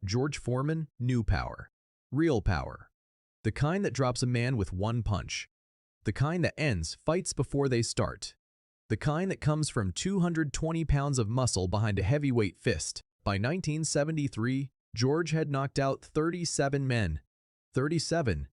George Foreman knew power. Real power. The kind that drops a man with one punch. The kind that ends fights before they start. The kind that comes from 220 pounds of muscle behind a heavyweight fist. By 1973, George had knocked out 37 men. 37.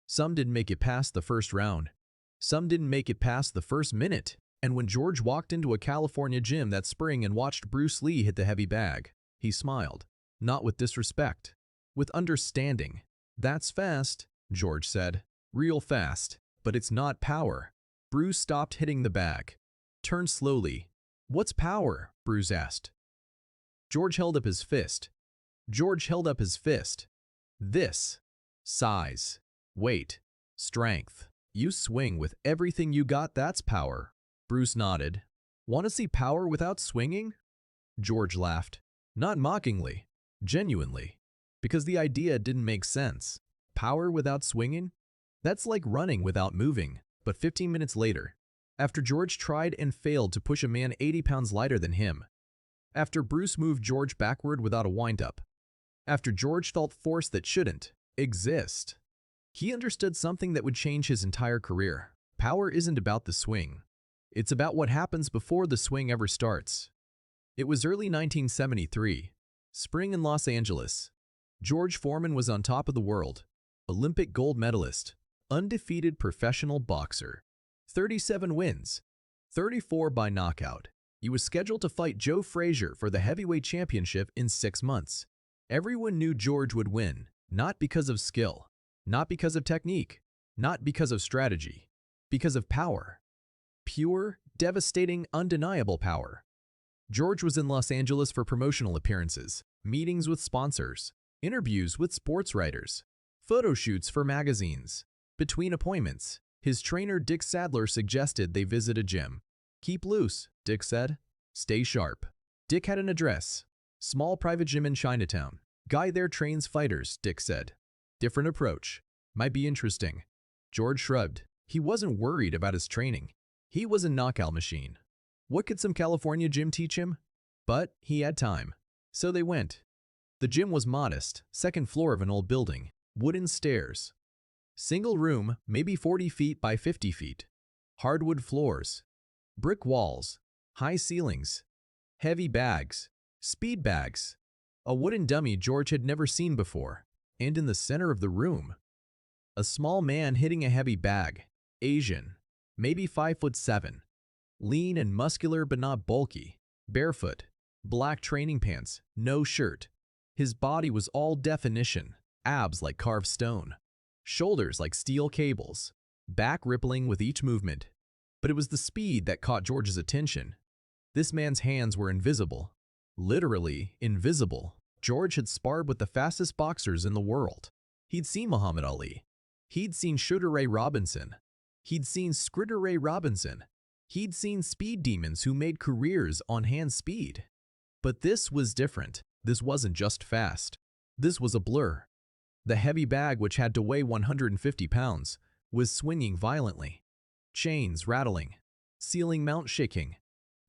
Some didn't make it past the first round. Some didn't make it past the first minute. And when George walked into a California gym that spring and watched Bruce Lee hit the heavy bag, he smiled. Not with disrespect. With understanding. "That's fast," George said. "Real fast. But it's not power." Bruce stopped hitting the bag. Turned slowly. "What's power?" Bruce asked. George held up his fist. George held up his fist. "This. Size. Weight. Strength. You swing with everything you got, that's power." Bruce nodded. "Want to see power without swinging?" George laughed. Not mockingly. Genuinely. Because the idea didn't make sense. Power without swinging? That's like running without moving. But 15 minutes later, after George tried and failed to push a man 80 pounds lighter than him, after Bruce moved George backward without a wind-up, after George felt force that shouldn't exist, he understood something that would change his entire career. Power isn't about the swing. It's about what happens before the swing ever starts. It was early 1973, spring in Los Angeles. George Foreman was on top of the world, Olympic gold medalist, undefeated professional boxer. 37 wins, 34 by knockout. He was scheduled to fight Joe Frazier for the heavyweight championship in 6 months. Everyone knew George would win, not because of skill, not because of technique, not because of strategy, because of power. Pure, devastating, undeniable power. George was in Los Angeles for promotional appearances, meetings with sponsors, interviews with sports writers, photo shoots for magazines. Between appointments, his trainer Dick Sadler suggested they visit a gym. "Keep loose," Dick said. "Stay sharp." Dick had an address. Small private gym in Chinatown. "Guy there trains fighters," Dick said. "Different approach. Might be interesting." George shrugged. He wasn't worried about his training. He was a knockout machine. What could some California gym teach him? But he had time. So they went. The gym was modest, second floor of an old building, wooden stairs. Single room, maybe 40 feet by 50 feet. Hardwood floors. Brick walls. High ceilings. Heavy bags. Speed bags. A wooden dummy George had never seen before. And in the center of the room, a small man hitting a heavy bag. Asian. Maybe 5'7". Lean and muscular but not bulky. Barefoot. Black training pants. No shirt. His body was all definition. Abs like carved stone. Shoulders like steel cables. Back rippling with each movement. But it was the speed that caught George's attention. This man's hands were invisible. Literally invisible. George had sparred with the fastest boxers in the world. He'd seen Muhammad Ali. He'd seen Sugar Ray Robinson. He'd seen Skritter Ray Robinson. He'd seen speed demons who made careers on hand speed. But this was different. This wasn't just fast. This was a blur. The heavy bag, which had to weigh 150 pounds, was swinging violently. Chains rattling. Ceiling mount shaking.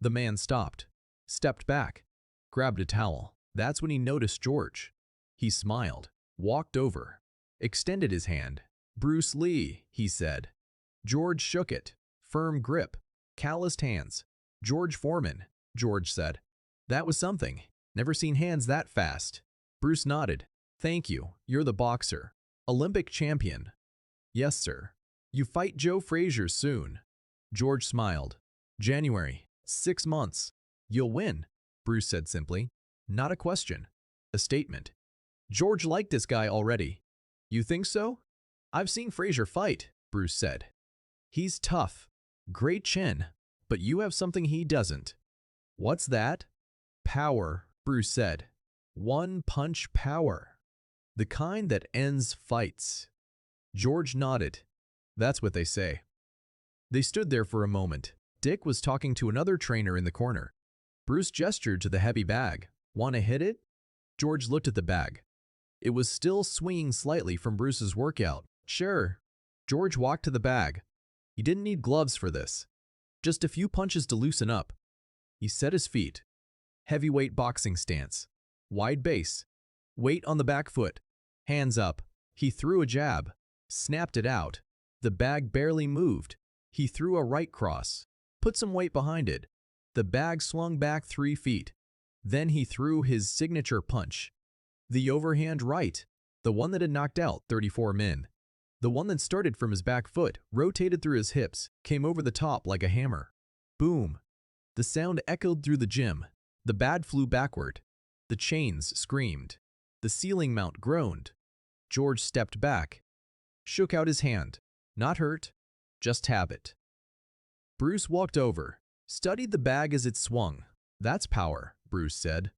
The man stopped. Stepped back. Grabbed a towel. That's when he noticed George. He smiled. Walked over. Extended his hand. "Bruce Lee," he said. George shook it. Firm grip. Calloused hands. "George Foreman," George said. That was something. Never seen hands that fast. Bruce nodded. "Thank you. You're the boxer. Olympic champion." "Yes, sir." "You fight Joe Frazier soon." George smiled. "January. 6 months." "You'll win," Bruce said simply. Not a question. A statement. George liked this guy already. "You think so?" "I've seen Frazier fight," Bruce said. "He's tough. Great chin. But you have something he doesn't." "What's that?" "Power," Bruce said. "One-punch power. The kind that ends fights." George nodded. "That's what they say." They stood there for a moment. Dick was talking to another trainer in the corner. Bruce gestured to the heavy bag. "Want to hit it?" George looked at the bag. It was still swinging slightly from Bruce's workout. "Sure." George walked to the bag. He didn't need gloves for this. Just a few punches to loosen up. He set his feet. Heavyweight boxing stance. Wide base. Weight on the back foot. Hands up. He threw a jab. Snapped it out. The bag barely moved. He threw a right cross. Put some weight behind it. The bag swung back 3 feet. Then he threw his signature punch. The overhand right. The one that had knocked out 34 men. The one that started from his back foot, rotated through his hips, came over the top like a hammer. Boom. The sound echoed through the gym. The bat flew backward. The chains screamed. The ceiling mount groaned. George stepped back. Shook out his hand. Not hurt, just habit. Bruce walked over. Studied the bag as it swung. That's power, Bruce said.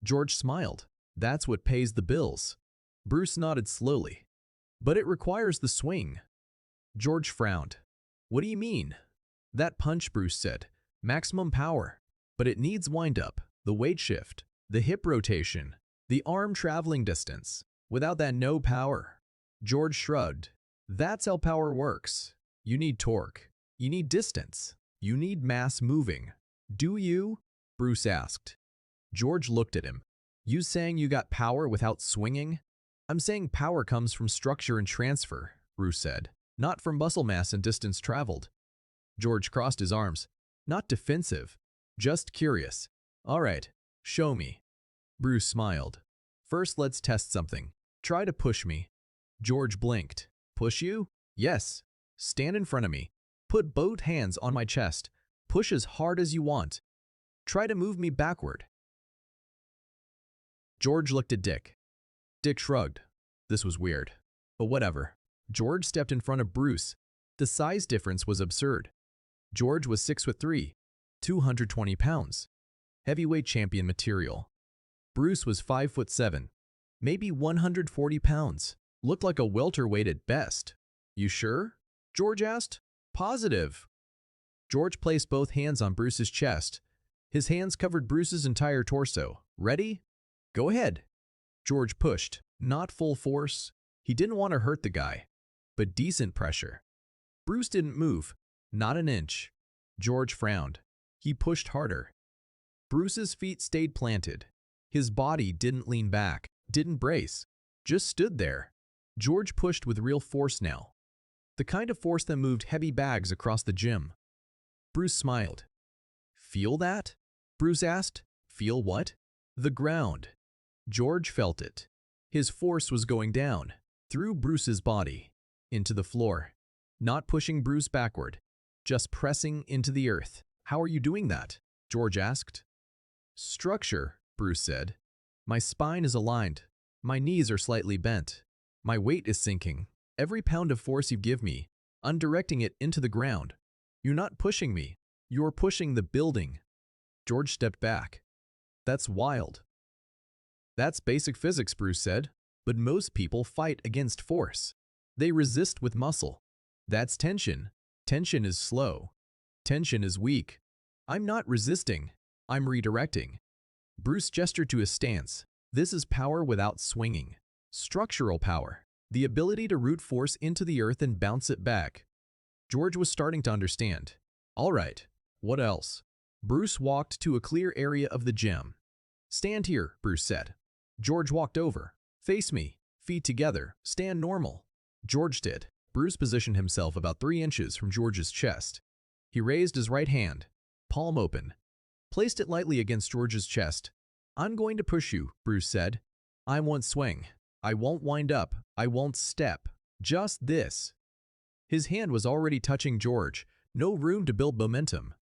George smiled. That's what pays the bills. Bruce nodded slowly. But it requires the swing. George frowned. What do you mean? That punch, Bruce said. Maximum power. But it needs wind-up, the weight shift, the hip rotation, the arm traveling distance. Without that, no power. George shrugged. That's how power works. You need torque. You need distance. You need mass moving. Do you? Bruce asked. George looked at him. You saying you got power without swinging? I'm saying power comes from structure and transfer, Bruce said, not from muscle mass and distance traveled. George crossed his arms. Not defensive, just curious. All right, show me. Bruce smiled. First, let's test something. Try to push me. George blinked. Push you? Yes. Stand in front of me. Put both hands on my chest. Push as hard as you want. Try to move me backward. George looked at Dick. Dick shrugged. This was weird. But whatever. George stepped in front of Bruce. The size difference was absurd. George was 6'3", 220 pounds. Heavyweight champion material. Bruce was 5'7", maybe 140 pounds. Looked like a welterweight at best. You sure? George asked. Positive. George placed both hands on Bruce's chest. His hands covered Bruce's entire torso. Ready? Go ahead. George pushed. Not full force. He didn't want to hurt the guy, but decent pressure. Bruce didn't move. Not an inch. George frowned. He pushed harder. Bruce's feet stayed planted. His body didn't lean back, didn't brace, just stood there. George pushed with real force now. The kind of force that moved heavy bags across the gym. Bruce smiled. Feel that? Bruce asked. Feel what? The ground. George felt it. His force was going down, through Bruce's body, into the floor. Not pushing Bruce backward, just pressing into the earth. How are you doing that? George asked. Structure, Bruce said. My spine is aligned. My knees are slightly bent. My weight is sinking. Every pound of force you give me, I'm directing it into the ground. You're not pushing me. You're pushing the building. George stepped back. That's wild. That's basic physics, Bruce said. But most people fight against force. They resist with muscle. That's tension. Tension is slow. Tension is weak. I'm not resisting. I'm redirecting. Bruce gestured to his stance. This is power without swinging. Structural power. The ability to root force into the earth and bounce it back. George was starting to understand. All right, what else? Bruce walked to a clear area of the gym. Stand here, Bruce said. George walked over. Face me, feet together, stand normal. George did. Bruce positioned himself about 3 inches from George's chest. He raised his right hand, palm open, placed it lightly against George's chest. I'm going to push you, Bruce said. I won't swing. I won't wind up. I won't step. Just this. His hand was already touching George. No room to build momentum.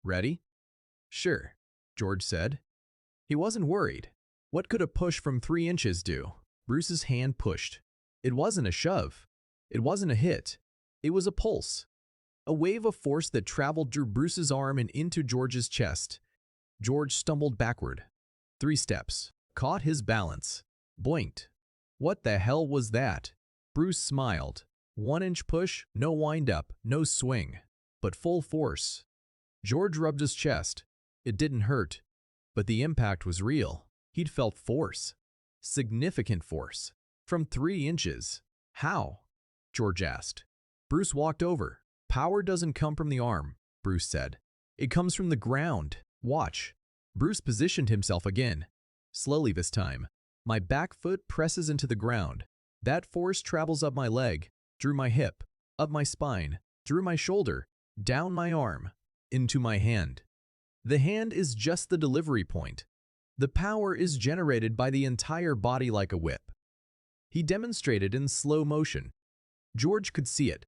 Ready? Sure, George said. He wasn't worried. What could a push from 3 inches do? Bruce's hand pushed. It wasn't a shove. It wasn't a hit. It was a pulse. A wave of force that traveled through Bruce's arm and into George's chest. George stumbled backward. 3 steps. Caught his balance. Blinked. What the hell was that? Bruce smiled. 1-inch push, no wind-up, no swing, but full force. George rubbed his chest. It didn't hurt, but the impact was real. He'd felt force. Significant force. From 3 inches. How? George asked. Bruce walked over. Power doesn't come from the arm, Bruce said. It comes from the ground. Watch. Bruce positioned himself again. Slowly this time. My back foot presses into the ground. That force travels up my leg, through my hip, up my spine, through my shoulder, down my arm, into my hand. The hand is just the delivery point. The power is generated by the entire body like a whip. He demonstrated in slow motion. George could see it.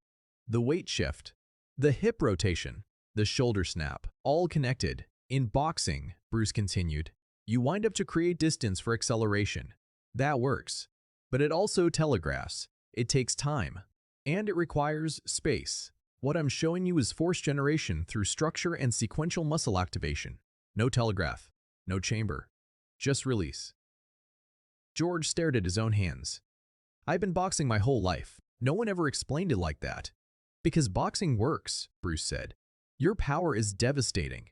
The weight shift, the hip rotation, the shoulder snap, all connected. In boxing, Bruce continued, you wind up to create distance for acceleration. That works. But it also telegraphs. It takes time. And it requires space. What I'm showing you is force generation through structure and sequential muscle activation. No telegraph. No chamber. Just release. George stared at his own hands. I've been boxing my whole life. No one ever explained it like that. Because boxing works, Bruce said. Your power is devastating.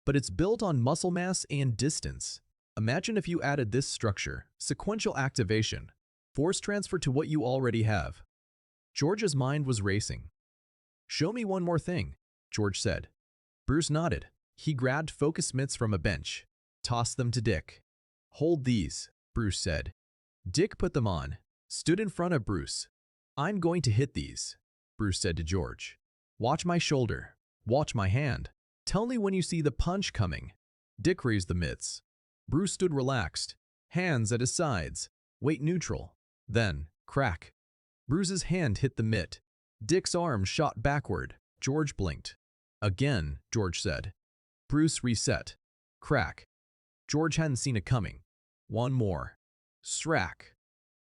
But it's built on muscle mass and distance. Imagine if you added this structure, sequential activation, force transfer to what you already have. George's mind was racing. Show me one more thing, George said. Bruce nodded. He grabbed focus mitts from a bench, tossed them to Dick. Hold these, Bruce said. Dick put them on, stood in front of Bruce. I'm going to hit these, Bruce said to George. Watch my shoulder. Watch my hand. Tell me when you see the punch coming. Dick raised the mitts. Bruce stood relaxed, hands at his sides, weight neutral. Then, crack. Bruce's hand hit the mitt. Dick's arm shot backward. George blinked. Again, George said. Bruce reset. Crack. George hadn't seen it coming. One more. Strack.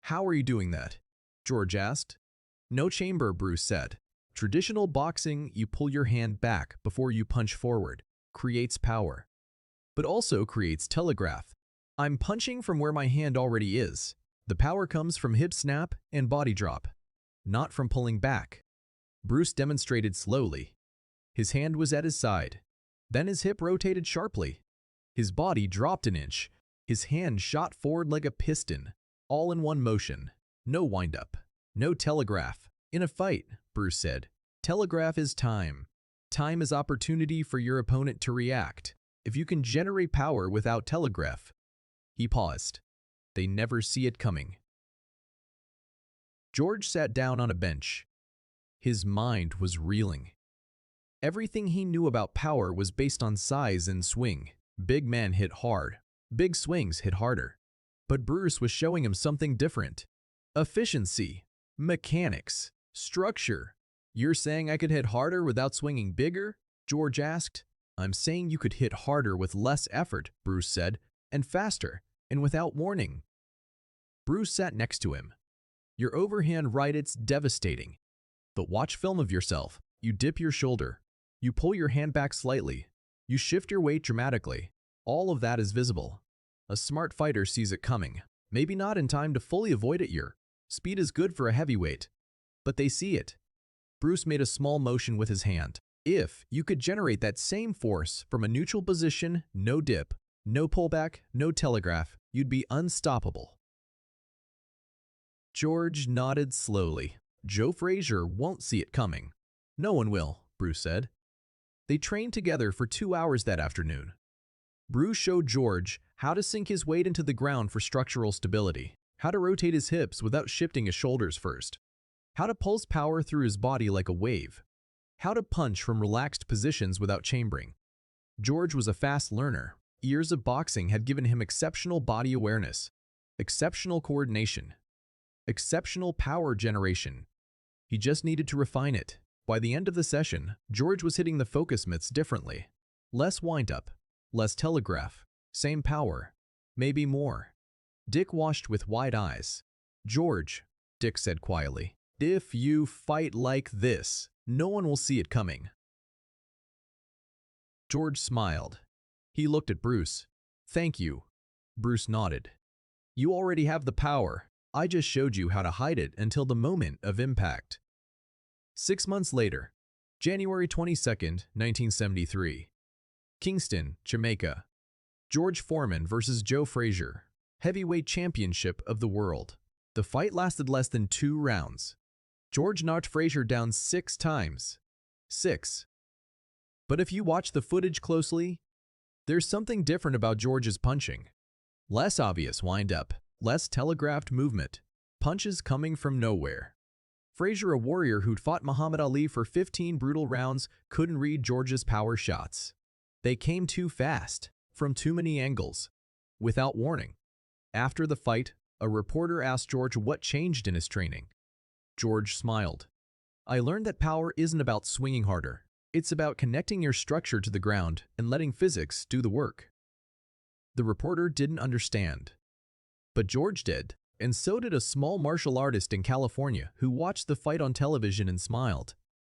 How are you doing that? George asked. No chamber, Bruce said. Traditional boxing, you pull your hand back before you punch forward. Creates power. But also creates telegraph. I'm punching from where my hand already is. The power comes from hip snap and body drop, not from pulling back. Bruce demonstrated slowly. His hand was at his side. Then his hip rotated sharply. His body dropped an inch. His hand shot forward like a piston, all in one motion. No wind-up. No telegraph. In a fight, Bruce said, telegraph is time. Time is opportunity for your opponent to react. If you can generate power without telegraph. He paused. They never see it coming. George sat down on a bench. His mind was reeling. Everything he knew about power was based on size and swing. Big men hit hard. Big swings hit harder. But Bruce was showing him something different. Efficiency, mechanics, structure. You're saying I could hit harder without swinging bigger? George asked. I'm saying you could hit harder with less effort, Bruce said, and faster, and without warning. Bruce sat next to him. Your overhand right, it's devastating. But watch film of yourself. You dip your shoulder. You pull your hand back slightly. You shift your weight dramatically. All of that is visible. A smart fighter sees it coming. Maybe not in time to fully avoid it. Your speed is good for a heavyweight. But they see it. Bruce made a small motion with his hand. If you could generate that same force from a neutral position, no dip, no pullback, no telegraph, you'd be unstoppable. George nodded slowly. Joe Frazier won't see it coming. No one will, Bruce said. They trained together for 2 hours that afternoon. Bruce showed George how to sink his weight into the ground for structural stability, how to rotate his hips without shifting his shoulders first, how to pulse power through his body like a wave, how to punch from relaxed positions without chambering. George was a fast learner. Years of boxing had given him exceptional body awareness, exceptional coordination, exceptional power generation. He just needed to refine it. By the end of the session, George was hitting the focus mitts differently. Less wind-up, less telegraph, same power, maybe more. Dick watched with wide eyes. George, Dick said quietly, if you fight like this, no one will see it coming. George smiled. He looked at Bruce. Thank you. Bruce nodded. You already have the power. I just showed you how to hide it until the moment of impact. 6 months later, January 22nd, 1973. Kingston, Jamaica. George Foreman versus Joe Frazier. Heavyweight championship of the world. The fight lasted less than 2 rounds. George knocked Frazier down 6 times. 6. But if you watch the footage closely, there's something different about George's punching. Less obvious wind-up, less telegraphed movement, punches coming from nowhere. Frazier, a warrior who'd fought Muhammad Ali for 15 brutal rounds, couldn't read George's power shots. They came too fast, from too many angles, without warning. After the fight, a reporter asked George what changed in his training. George smiled. "I learned that power isn't about swinging harder. It's about connecting your structure to the ground and letting physics do the work." The reporter didn't understand. But George did, and so did a small martial artist in California who watched the fight on television and smiled.